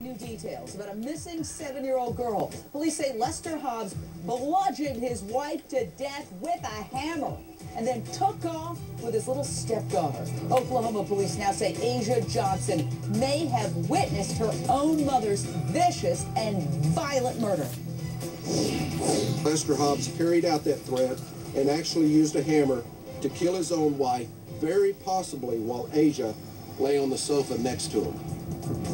New details about a missing 7-year-old girl. Police say Lester Hobbs bludgeoned his wife to death with a hammer and then took off with his little stepdaughter. Oklahoma police now say Asia Johnson may have witnessed her own mother's vicious and violent murder. Lester Hobbs carried out that threat and actually used a hammer to kill his own wife, very possibly while Asia lay on the sofa next to him.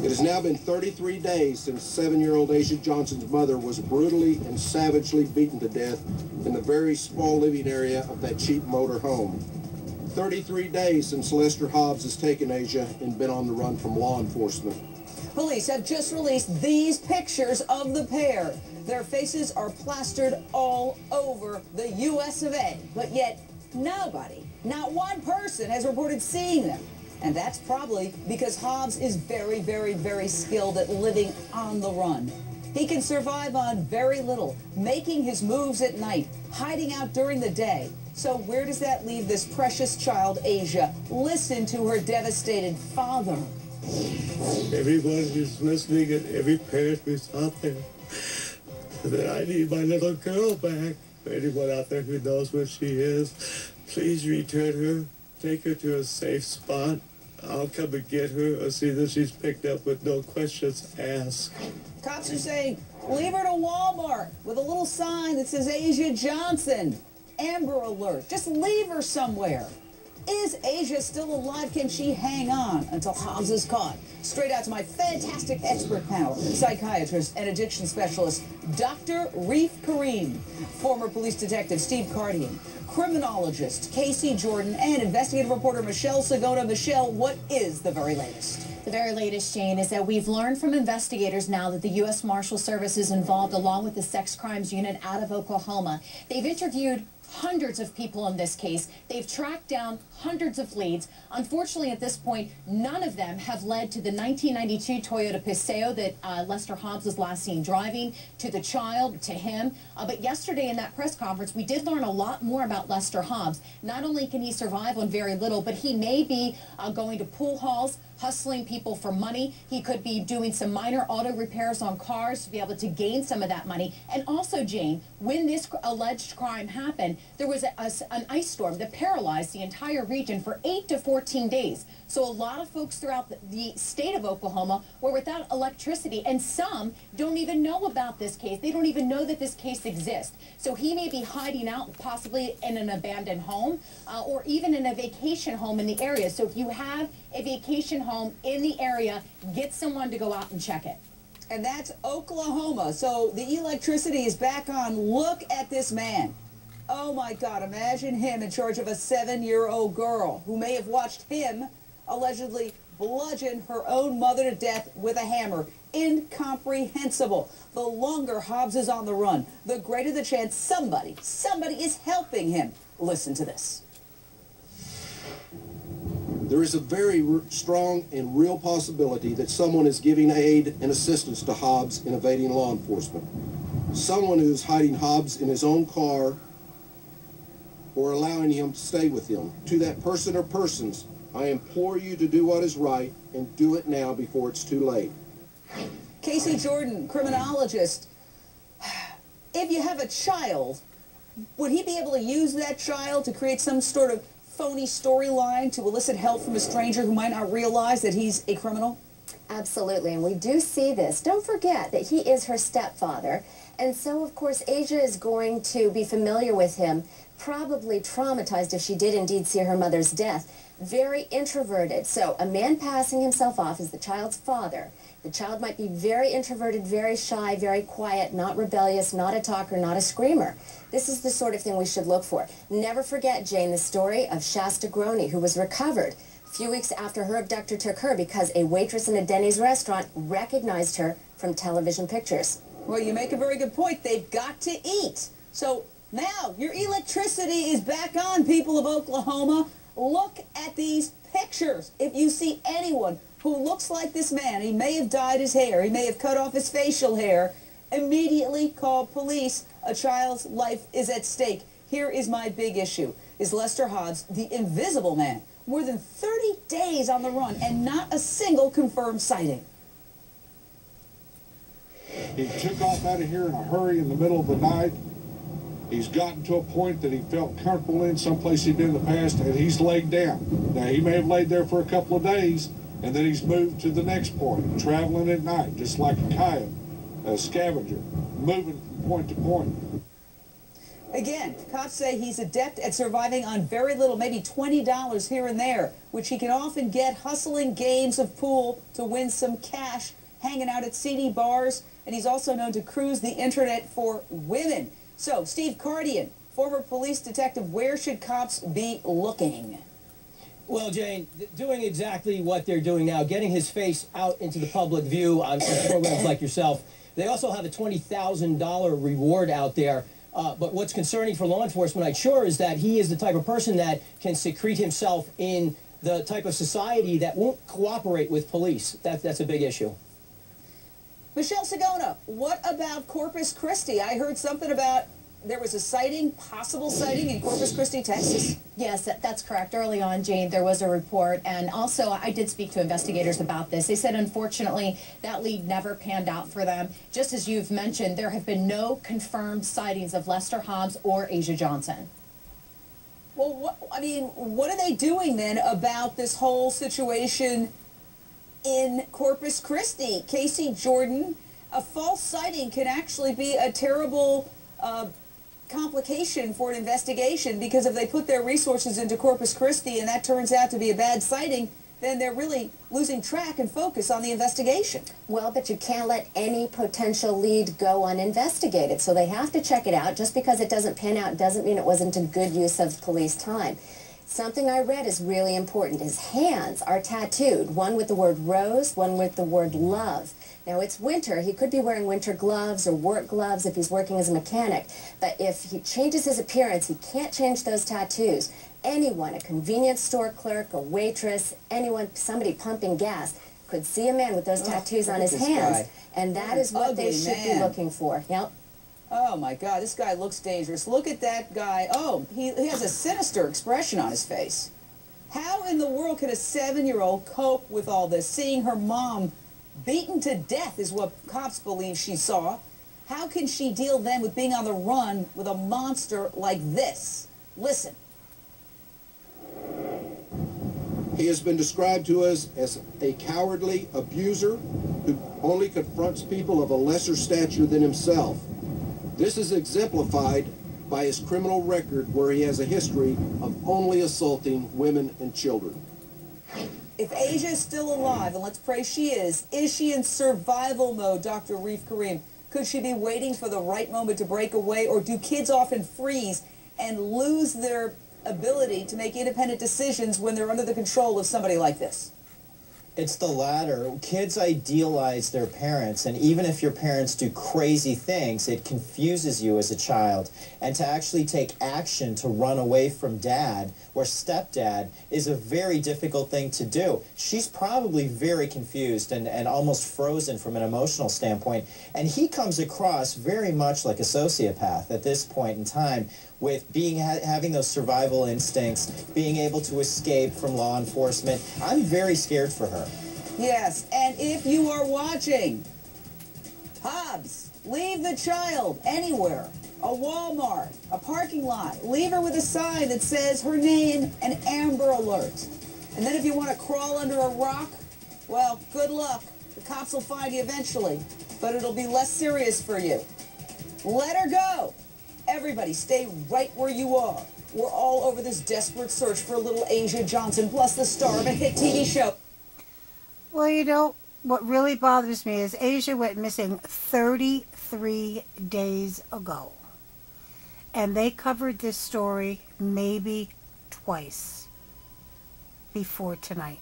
It has now been 33 days since 7-year-old Asia Johnson's mother was brutally and savagely beaten to death in the very small living area of that cheap motor home. 33 days since Lester Hobbs has taken Asia and been on the run from law enforcement. Police have just released these pictures of the pair. Their faces are plastered all over the US of A, but yet nobody, not one person, has reported seeing them. And that's probably because Hobbs is very, very, very skilled at living on the run. He can survive on very little, making his moves at night, hiding out during the day. So where does that leave this precious child, Asia? Listen to her devastated father. Everyone who's listening and every parent who's out there, that I need my little girl back. Anyone out there who knows where she is, please return her. Take her to a safe spot. I'll come and get her or see that she's picked up with no questions asked. Cops are saying, leave her to Walmart with a little sign that says Asia Johnson. Amber Alert. Just leave her somewhere. Is Asia still alive? Can she hang on until Hobbs is caught? Straight out to my fantastic expert panel, psychiatrist and addiction specialist, Dr. Reef Kareem, former police detective Steve Cardian, criminologist Casey Jordan, and investigative reporter Michelle Sagona. Michelle, what is the very latest? The very latest, Jane, is that we've learned from investigators now that the U.S. Marshal Service is involved along with the Sex Crimes Unit out of Oklahoma. They've interviewed hundreds of people in this case. They've tracked down hundreds of leads. Unfortunately, at this point, none of them have led to the 1992 Toyota Paseo that Lester Hobbs was last seen driving, to the child, to him. But yesterday in that press conference, we did learn a lot more about Lester Hobbs. Not only can he survive on very little, but he may be going to pool halls, hustling people for money. He could be doing some minor auto repairs on cars to be able to gain some of that money. And also, Jane, when this alleged crime happened, there was an ice storm that paralyzed the entire region for 8 to 14 days. So a lot of folks throughout the state of Oklahoma were without electricity, and some don't even know about this case. They don't even know that this case exists. So he may be hiding out possibly in an abandoned home or even in a vacation home in the area. So if you have a vacation home in the area, get someone to go out and check it. And that's Oklahoma. So the electricity is back on. Look at this man. Oh my God, imagine him in charge of a 7-year-old girl who may have watched him allegedly bludgeon her own mother to death with a hammer. Incomprehensible. The longer Hobbs is on the run, the greater the chance somebody is helping him. Listen to this. There is a very strong and real possibility that someone is giving aid and assistance to Hobbs in evading law enforcement. Someone who is hiding Hobbs in his own car or allowing him to stay with him. To that person or persons, I implore you to do what is right and do it now before it's too late. Casey Jordan, criminologist. If you have a child, would he be able to use that child to create some sort of phony storyline to elicit help from a stranger who might not realize that he's a criminal? Absolutely, and we do see this. Don't forget that he is her stepfather, and so, of course, Asia is going to be familiar with him, probably traumatized if she did indeed see her mother's death. Very introverted. So a man passing himself off as the child's father. The child might be very introverted, very shy, very quiet, not rebellious, not a talker, not a screamer. This is the sort of thing we should look for. Never forget, Jane, the story of Shasta Groney, who was recovered a few weeks after her abductor took her because a waitress in a Denny's restaurant recognized her from television pictures. Well, you make a very good point. They've got to eat. So now your electricity is back on, people of Oklahoma. Look at these pictures. If you see anyone who looks like this man, he may have dyed his hair, he may have cut off his facial hair, immediately call police. A child's life is at stake. Here is my big issue. Is Lester Hobbs the invisible man? More than 30 days on the run and not a single confirmed sighting. He took off out of here in a hurry in the middle of the night. He's gotten to a point that he felt comfortable in, someplace he'd been in the past, and he's laid down. Now, he may have laid there for a couple of days, and then he's moved to the next point, traveling at night, just like a coyote, a scavenger, moving from point to point. Again, cops say he's adept at surviving on very little, maybe $20 here and there, which he can often get hustling games of pool to win some cash, hanging out at seedy bars, and he's also known to cruise the internet for women. So, Steve Cardian, former police detective, where should cops be looking? Well, Jane, doing exactly what they're doing now, getting his face out into the public view on programs like yourself. They also have a $20,000 reward out there. But what's concerning for law enforcement, I'm sure, is that he is the type of person that can secrete himself in the type of society that won't cooperate with police. That's a big issue. Michelle Sagona, what about Corpus Christi? I heard something about there was a sighting, possible sighting in Corpus Christi, Texas. Yes, that's correct. Early on, Jane, there was a report, and also I did speak to investigators about this. They said, unfortunately, that lead never panned out for them. Just as you've mentioned, there have been no confirmed sightings of Lester Hobbs or Asia Johnson. Well, what are they doing then about this whole situation in Corpus Christi? Casey Jordan, a false sighting can actually be a terrible complication for an investigation, because if they put their resources into Corpus Christi and that turns out to be a bad sighting, then they're really losing track and focus on the investigation. Well, but you can't let any potential lead go uninvestigated, so they have to check it out. Just because it doesn't pan out doesn't mean it wasn't a good use of police time. Something I read is really important. His hands are tattooed, one with the word rose, one with the word love. Now, it's winter. He could be wearing winter gloves or work gloves if he's working as a mechanic. But if he changes his appearance, he can't change those tattoos. Anyone, a convenience store clerk, a waitress, anyone, somebody pumping gas, could see a man with those tattoos on his hands. And that is what they should be looking for. Yep. Oh, my God, this guy looks dangerous. Look at that guy. Oh, he has a sinister expression on his face. How in the world could a 7-year-old cope with all this? Seeing her mom beaten to death is what cops believe she saw. How can she deal then with being on the run with a monster like this? Listen. He has been described to us as a cowardly abuser who only confronts people of a lesser stature than himself. This is exemplified by his criminal record, where he has a history of only assaulting women and children. If Asia is still alive, and let's pray she is she in survival mode, Dr. Reef Kareem? Could she be waiting for the right moment to break away, or do kids often freeze and lose their ability to make independent decisions when they're under the control of somebody like this? It's the latter. Kids idealize their parents, and even if your parents do crazy things, it confuses you as a child. And to actually take action to run away from dad or stepdad is a very difficult thing to do. She's probably very confused and almost frozen from an emotional standpoint. And he comes across very much like a sociopath at this point in time, with having those survival instincts, being able to escape from law enforcement. I'm very scared for her. Yes, and if you are watching, Hobbs, leave the child anywhere. A Walmart, a parking lot. Leave her with a sign that says her name and Amber Alert. And then if you want to crawl under a rock, well, good luck. The cops will find you eventually, but it'll be less serious for you. Let her go. Everybody, stay right where you are. We're all over this desperate search for little Asia Johnson, plus the star of a hit TV show. Well, you know, what really bothers me is Asia went missing 33 days ago. And they covered this story maybe twice before tonight.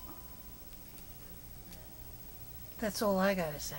That's all I gotta say.